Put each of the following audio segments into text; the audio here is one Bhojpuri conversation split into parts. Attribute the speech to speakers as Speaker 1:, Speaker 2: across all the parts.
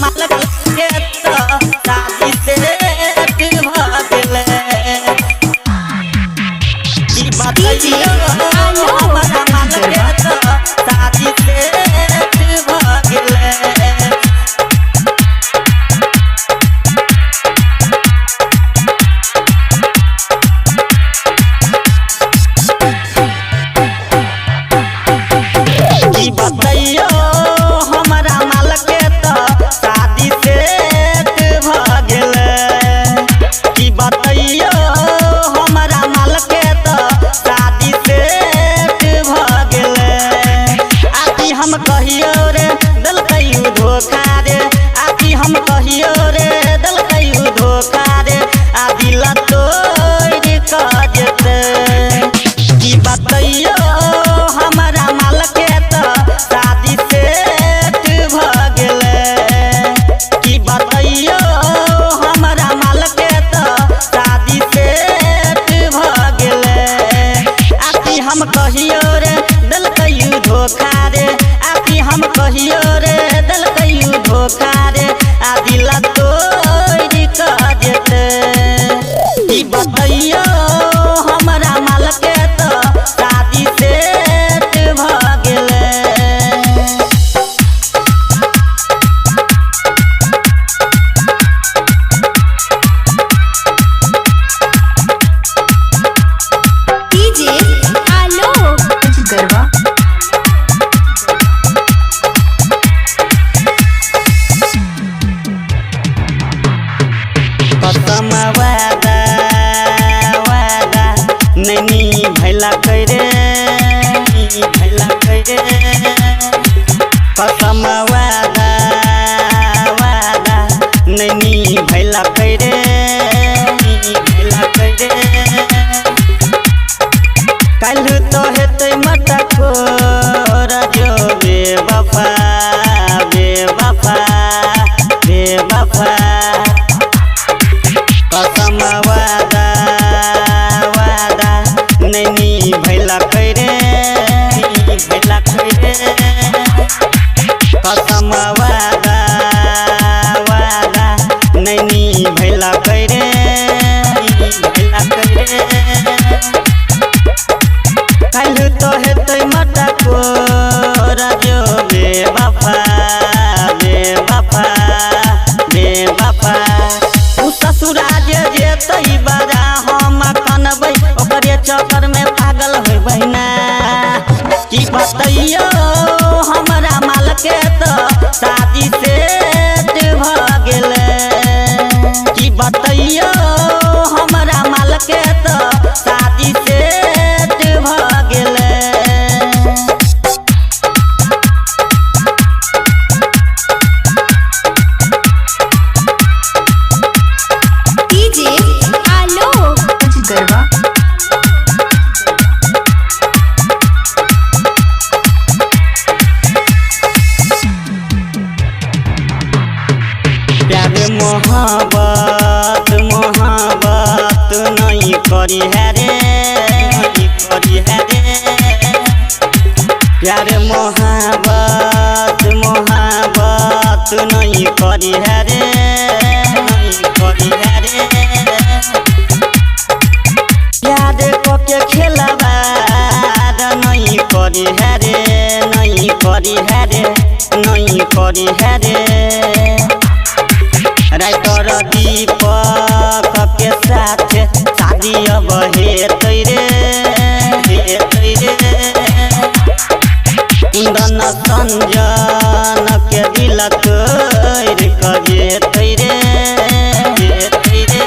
Speaker 1: मालक के तो शादी से भगले की बताइयो हमारा मालक के तो शादी से भगले बताइयो हमारा मालक के तो शादी से भगले की बताइयो हमारा मालक के तो शादी से भगले आती हम कहियो रे दिल कहियो धोखा रे आती हम कहियो रे दिल कहियो धोखा रे आ दिल तोड़ कर जेते की बताइयो हमारा मालक के तो शादी से भगले की बताइयो हमारा मालक के तो शादी से भगले आती हम कहियो रे दिल कहियो धोखा रे आती हम कहियो रे दिल कहियो धोखा रे आ दिल तोड़ कर जेते की बताइयो हमारा मालक के तो शादी से भगले
Speaker 2: डीजे आलोक गरबा
Speaker 1: कसम वादा वादा नैनी भैला करे भैला करे कसम वादा वादा नैनी भैला करे भैला करे कल तो हेतै मटको रजो बेवफा बेवफा बेवफा कसम वादा वादा नैनी भैला करे भैला करे कसम वादा वादा नैनी भैला करे भैला करे कल तो हेतै मटको रजो बेवफा बेवफा बेवफा ससुराज जेतै बड़ा हम कनबै ओकरे चक्कर में पागल होबै ना की बताइयो हमारा मालक के तो शादी से भगले की बताइयो हमारा मालक के तो शादी से भगले
Speaker 2: डीजे आलोक गरबा
Speaker 1: प्यार मोहब्बत मोहब्बत नहीं करी है रे नहीं करी है रे प्यार मोहब्बत मोहब्बत नहीं करी है रे नहीं करी है रे प्यार को के खेलवा नहीं करी है रे नहीं करी है रे नहीं करी है रे राइटर दीपक के साथ शादी अब हेतै रे हेतै रे कुंदन संजन के दिल तोड़ कर जेतै रे जेतै रे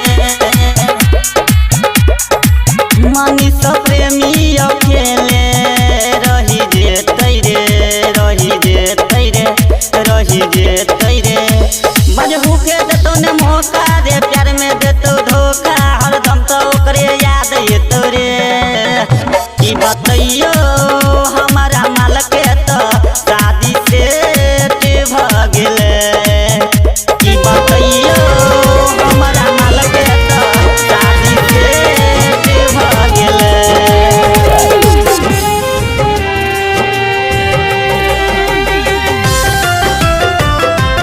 Speaker 1: मनीष प्रेमी अकेले रही जेतै रे रही जेतै रे रही जेतै रे बजहू के देतो ने मौका रे प्यार में देतो धोखा हरदम तो ओकरे याद येतो रे की बताइयो